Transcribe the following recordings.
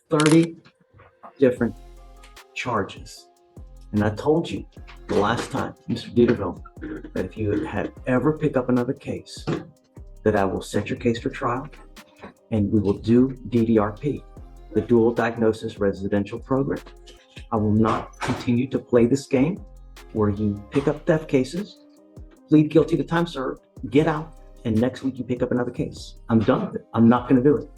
30 different charges. And I told you the last time, Mr. Dieterville, that if you had ever pick up another case, that I will set your case for trial and we will do DDRP, the Dual Diagnosis Residential Program. I will not continue to play this game where you pick up theft cases, plead guilty to time served, get out, and next week you pick up another case. I'm done with it. I'm not going to do it.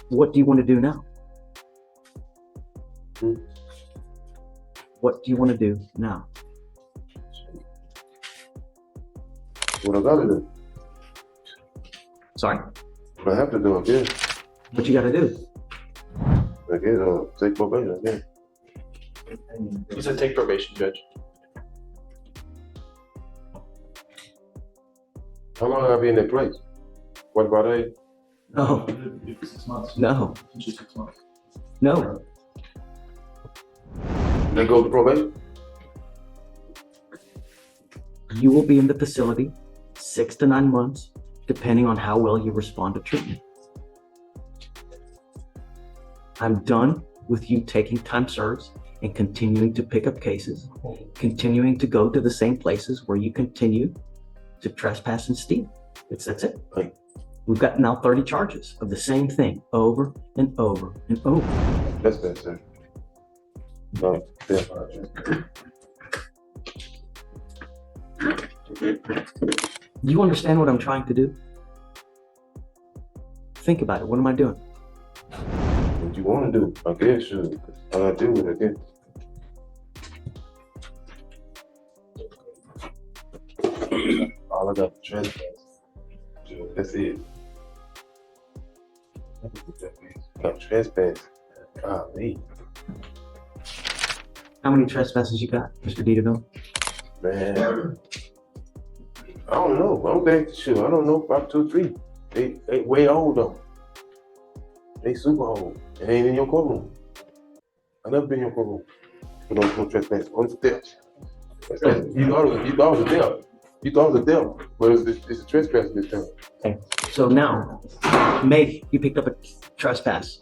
What do you want to do now? What do you want to do now? What I gotta do? Sorry? What I have to do, I guess. What you got to do? I guess, take probation, I guess. He said take probation, Judge. How long have I be in that place? What about a? No, 6 months. no, Just 6 months. no. They go to probation? You will be in the facility 6 to 9 months, depending on how well you respond to treatment. I'm done with you taking time serves and continuing to pick up cases, continuing to go to the same places where you continue to trespass and steal. That's it. Right. We've got now 30 charges of the same thing over and over and over. That's bad, sir. No, yeah. You understand what I'm trying to do? Think about it. What am I doing? What you wanna do? I guess, sure. I gotta do it, I guess. All I got is trespass. That's it. Got trespass. Golly, How many trespasses you got, Mr. Dieterville? man. I don't know. I don't think, sure. I don't know, about 2, 3. They way old though. They super old. It ain't in your courtroom. I never been in your courtroom. You don't no trespass on steps. You thought it was a theft. You thought it was a theft, but it's a trespass this time. Okay. So now, May, you picked up a trespass.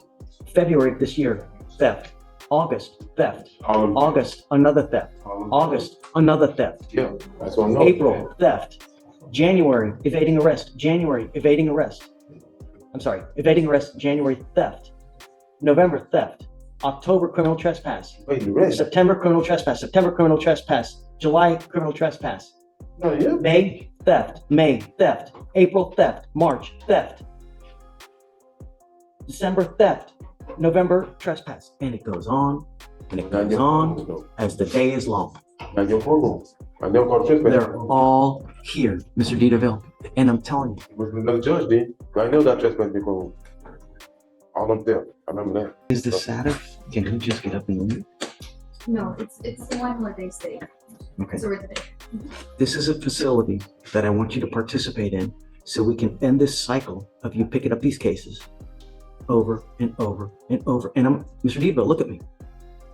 February this year, theft. August, theft. August, another theft. August, another theft. Yeah, that's what I know. April, theft. January, evading arrest. January, evading arrest. I'm sorry, evading arrest, January, theft. November, theft. October, criminal trespass. Wait, the rest? September, criminal trespass. September, criminal trespass. July, criminal trespass. No, yeah. May, theft. May, theft. April, theft. March, theft. December, theft. November, trespass. And it goes on, and it goes on as the day is long. Not your courtroom. I never caught a trespass. They're all here, Mr. Dieterville. And I'm telling you, It was another judge then. I never got trespass in the courtroom. All of them. I remember that. is this Saturday? Can you just get up and leave? No, it's the one where they stay. Okay. It's already there. This is a facility that I want you to participate in so we can end this cycle of you picking up these cases over and over and over. And Mr. Dieterville, look at me.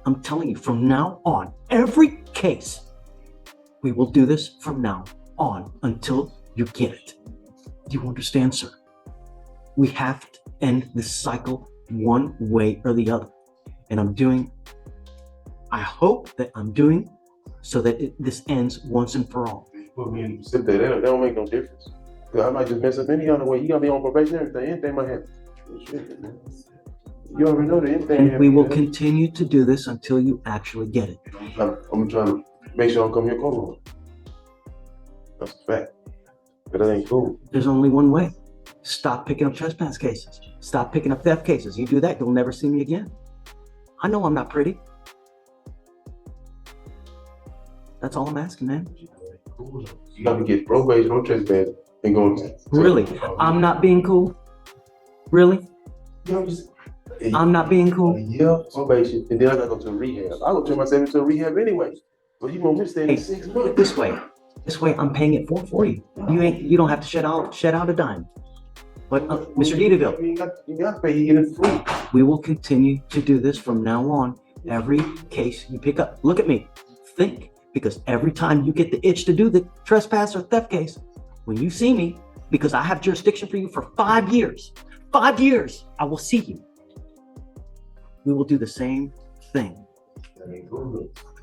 I'm telling you, from now on, every case, we will do this from now on until you get it. Do you understand, sir? We have to end this cycle one way or the other. And I hope that I'm doing so that this ends once and for all. Put me in, sit there. That don't make no difference. 'Cause I might just mess up any other way. You got me on probation, everything. Anything might happen. Shit, man. You already know that anything. And we will continue to do this until you actually get it. I'm trying to make sure I come here courtroom. That's a fact. But that ain't cool. There's only one way. Stop picking up trespass cases. Stop picking up theft cases. You do that, you'll never see me again. I know I'm not pretty. That's all I'm asking, man. You got to get probation on trespass and go. Really? I'm not being cool? Really? Hey, I'm not being a cool? year probation, and then I gotta go to rehab. I go turn myself into a rehab anyway. So you want me to stay Hey, in 6 months? This way, I'm paying it for you. You don't have to shed out a dime. But Mr. Dieterville, You got to pay. You get it free. we will continue to do this from now on. Every case you pick up, look at me, think, because every time you get the itch to do the trespass or theft case, when you see me, because I have jurisdiction for you for 5 years, I will see you. we will do the same thing.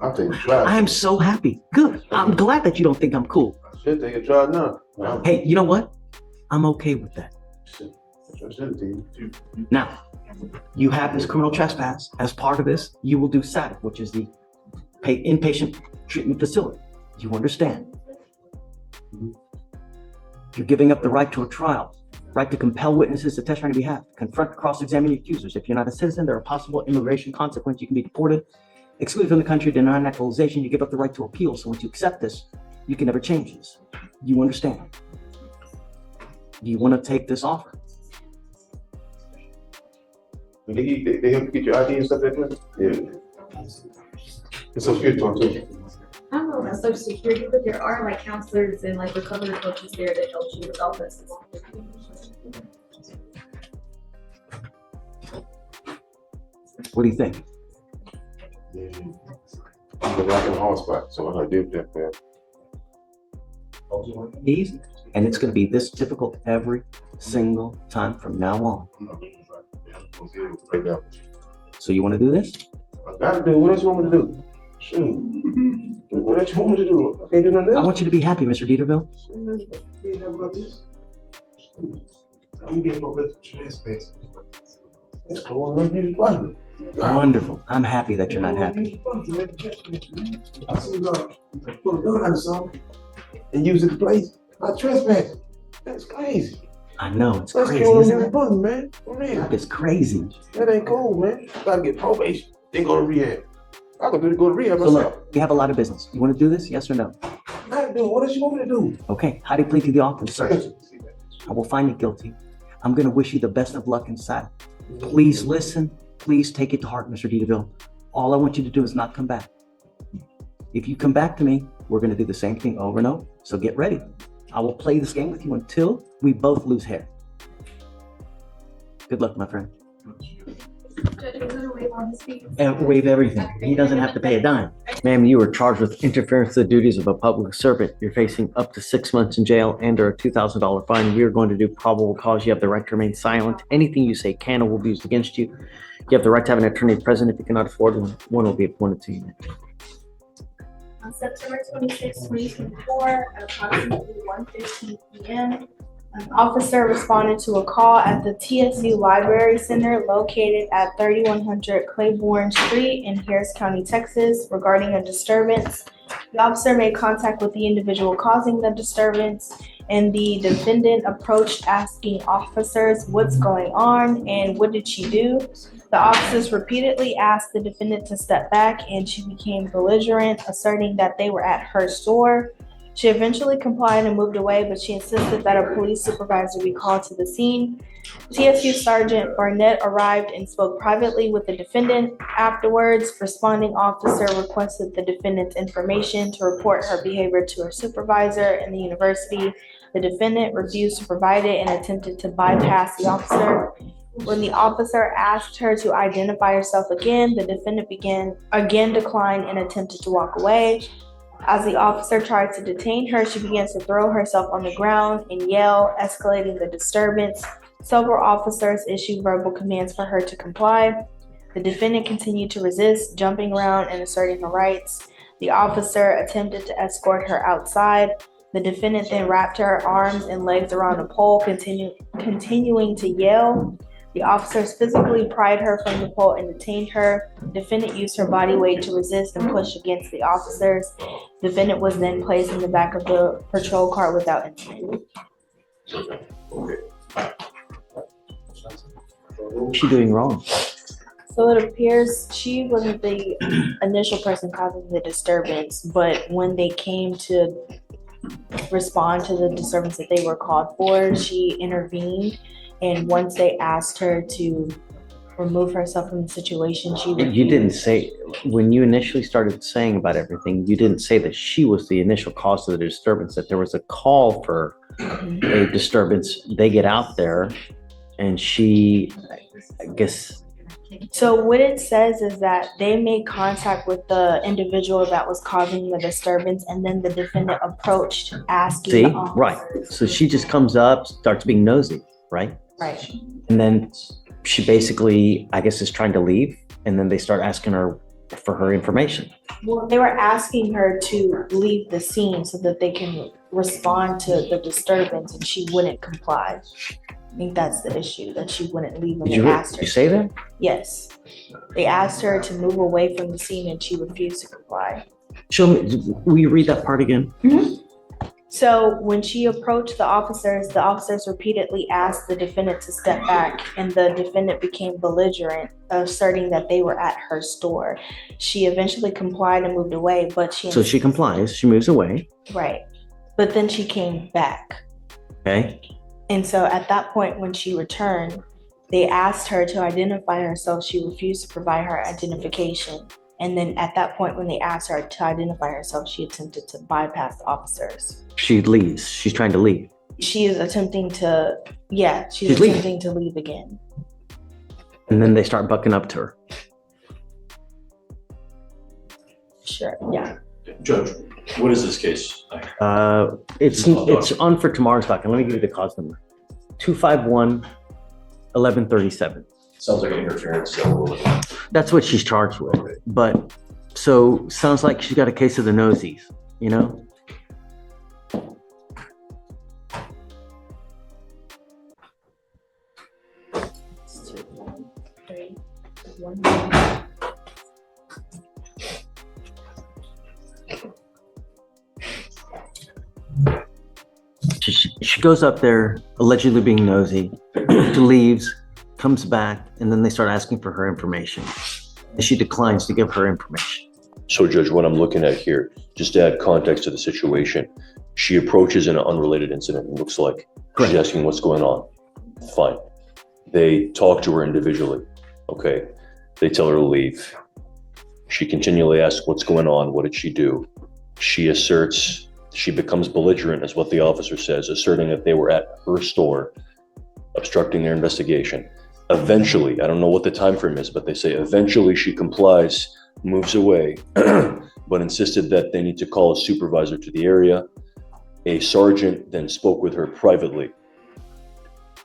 I'll take a try. I am so happy. Good. I'm glad that you don't think I'm cool. I should take a try now. Hey, you know what? I'm okay with that. I should take. Now, you have this criminal trespass. As part of this, you will do SATIC, which is the inpatient treatment facility. You understand? You're giving up the right to a trial, right to compel witnesses to testify on your behalf, confront, cross-examine the accusers. If you're not a citizen, there are possible immigration consequences. You can be deported, excluded from the country, denied naturalization. You give up the right to appeal. So once you accept this, you can never change this. You understand? Do you want to take this offer? They help you get your ID and stuff like that? Yeah. It's so good to too. I don't know about Social Security, but there are like counselors and like recovery coaches there that help you with all this. What do you think? I'm like in a hard spot, so I'm gonna do that for Easy. And it's going to be this difficult every single time from now on. right now. So you want to do this? I gotta do what else you want me to do? Shoot. What else you want me to do? I can't do nothing I else. want you to be happy, Mr. Dieterville. Wonderful. I'm happy that you're not happy. And use it to place. I trespass. That's crazy. I know, it's That's crazy, killing isn't it? everybody, man. For real. It's crazy. That ain't cool, man. Gotta get probation. Then go to rehab. I can go to rehab So myself. look, we have a lot of business. You want to do this? Yes or no? I do. What else you want me to do? Okay. How do you plead to the offer, sir? I will find you guilty. I'm going to wish you the best of luck inside. Please listen. Please take it to heart, Mr. Dieterville. All I want you to do is not come back. If you come back to me, we're going to do the same thing over and over. So get ready. I will play this game with you until we both lose hair. Good luck, my friend. Judge, we're gonna waive all his fees. And waive everything. He doesn't have to pay a dime. Ma'am, you were charged with interference with the duties of a public servant. You're facing up to 6 months in jail and or a $2,000 fine. We are going to do probable cause. You have the right to remain silent. Anything you say can or will be used against you. You have the right to have an attorney present. If you cannot afford one will be appointed to you. On September 26, 2024, at approximately 1:15 p.m., an officer responded to a call at the TSU Library Center located at 3100 Claiborne Street in Harris County, Texas, regarding a disturbance. The officer made contact with the individual causing the disturbance, and the defendant approached asking officers what's going on and what did she do. The officers repeatedly asked the defendant to step back, and she became belligerent, asserting that they were at her store. She eventually complied and moved away, but she insisted that a police supervisor be called to the scene. TSU Sergeant Barnett arrived and spoke privately with the defendant. Afterwards, responding officer requested the defendant's information to report her behavior to her supervisor in the university. The defendant refused to provide it and attempted to bypass the officer. When the officer asked her to identify herself again, the defendant declined and attempted to walk away. As the officer tried to detain her, she began to throw herself on the ground and yell, escalating the disturbance. Several officers issued verbal commands for her to comply. The defendant continued to resist, jumping around and asserting her rights. The officer attempted to escort her outside. The defendant then wrapped her arms and legs around a pole, continuing to yell. The officers physically pried her from the pole and detained her. The defendant used her body weight to resist and push against the officers. The defendant was then placed in the back of the patrol car without incident. What's she doing wrong? So it appears she wasn't the initial person causing the disturbance, but when they came to respond to the disturbance that they were called for, she intervened. And once they asked her to remove herself from the situation, she refused. You didn't say, when you initially started saying about everything, you didn't say that she was the initial cause of the disturbance, that there was a call for a disturbance. They get out there and she, I guess. So what it says is that they made contact with the individual that was causing the disturbance, and then the defendant approached asking See, the officer. right. So she just comes up, starts being nosy, right? Right. And then she basically, I guess, is trying to leave. and then they start asking her for her information. Well, they were asking her to leave the scene so that they can respond to the disturbance, and she wouldn't comply. I think that's the issue, that she wouldn't leave when Did they asked her. you say that? Yes. They asked her to move away from the scene and she refused to comply. Show me, will you read that part again? So when she approached the officers repeatedly asked the defendant to step back, and the defendant became belligerent, asserting that they were at her store. She eventually complied and moved away, but So she complies, she moves away, right. But then she came back. okay? And so at that point, when she returned, they asked her to identify herself. She refused to provide her identification. And then at that point, when they asked her to identify herself, she attempted to bypass the officers. She leaves, she's trying to leave. She is attempting to, she's She's leaving. attempting to leave again. And then they start bucking up to her. Sure, yeah. Judge, what is this case? It's on for tomorrow's docket. Let me give you the cause number. 251-1137. Sounds like an interference. So That's what she's charged with. But, so, sounds like she's got a case of the nosies, you know? It's 2, 3, 1. She goes up there, allegedly being nosy, leaves, comes back, and then they start asking for her information. And she declines to give her information. So, Judge, what I'm looking at here, just to add context to the situation, she approaches an unrelated incident, it looks like. Correct. She's asking what's going on. Fine. They talk to her individually. Okay. They tell her to leave. She continually asks what's going on. What did she do? She asserts, she becomes belligerent, is what the officer says, asserting that they were at her store, obstructing their investigation. Eventually, I don't know what the time frame is, but they say eventually she complies, moves away, but insisted that they need to call a supervisor to the area. A sergeant then spoke with her privately.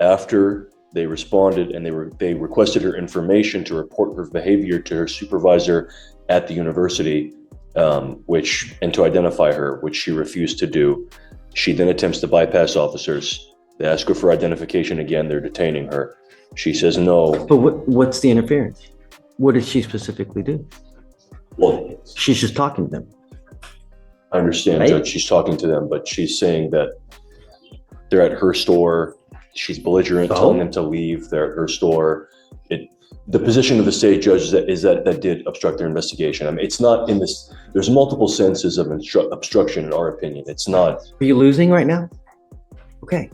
After they responded and they requested her information to report her behavior to her supervisor at the university, and to identify her, which she refused to do. She then attempts to bypass officers. They ask her for identification again. They're detaining her. She says no. But what's the interference? What did she specifically do? Well, She's just talking to them. I understand, Right. Judge. She's talking to them, but she's saying that they're at her store. She's belligerent, So? telling them to leave. They're at her store. The position of the state judge is that did obstruct their investigation. I mean, it's not in this. There's multiple senses of obstruction, in our opinion. It's not. Are you losing right now? Okay.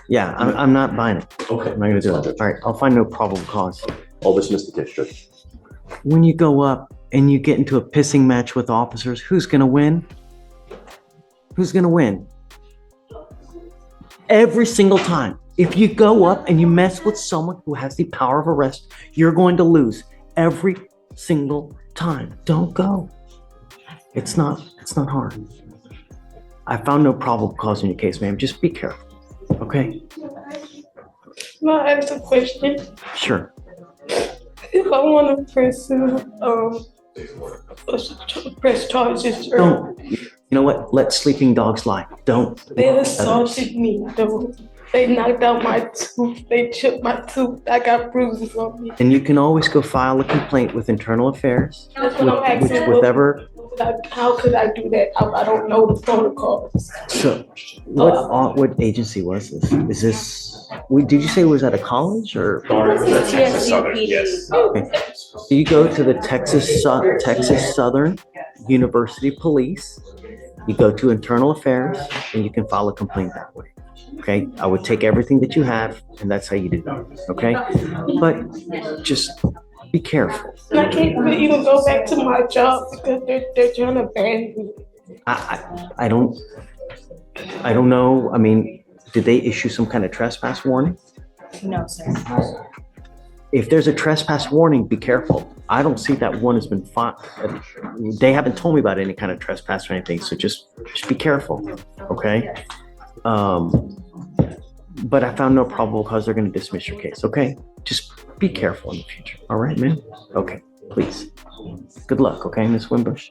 Yeah, I'm not buying it. Okay. I'm not gonna do it. All right, I'll find no probable cause. I'll dismiss the case, Judge. When you go up and you get into a pissing match with officers, who's gonna win? Who's gonna win? Every single time. If you go up and you mess with someone who has the power of arrest, you're going to lose every single time. Don't go. It's not hard. I found no probable cause in your case, ma'am. Just be careful. Okay? Can I ask a question? Sure. If I want to press charges, or Don't. You know what? Let sleeping dogs lie. Don't. they assaulted me, though. They knocked out my tooth. They chipped my tooth. I got bruises on me. And you can always go file a complaint with Internal Affairs, That's what I'm asking. whatever. How could I do that? I don't know the protocols. So, what agency was this? Is this? Did you say it was at a college or? TSUPD. Okay. So you go to the Texas Southern University Police. You go to Internal Affairs, and you can file a complaint that way. Okay, I would take everything that you have, and that's how you do it. Okay, but just be careful. And I can't even go back to my job because they're trying to ban me. I don't know. I mean, did they issue some kind of trespass warning? No, sir. If there's a trespass warning, be careful. I don't see that one has been filed. They haven't told me about any kind of trespass or anything, so just be careful. Okay. but I found no probable cause. They're going to dismiss your case. Okay. Just be careful in the future. All right, man? Okay. Please. Good luck. Okay, Miss Wimbush.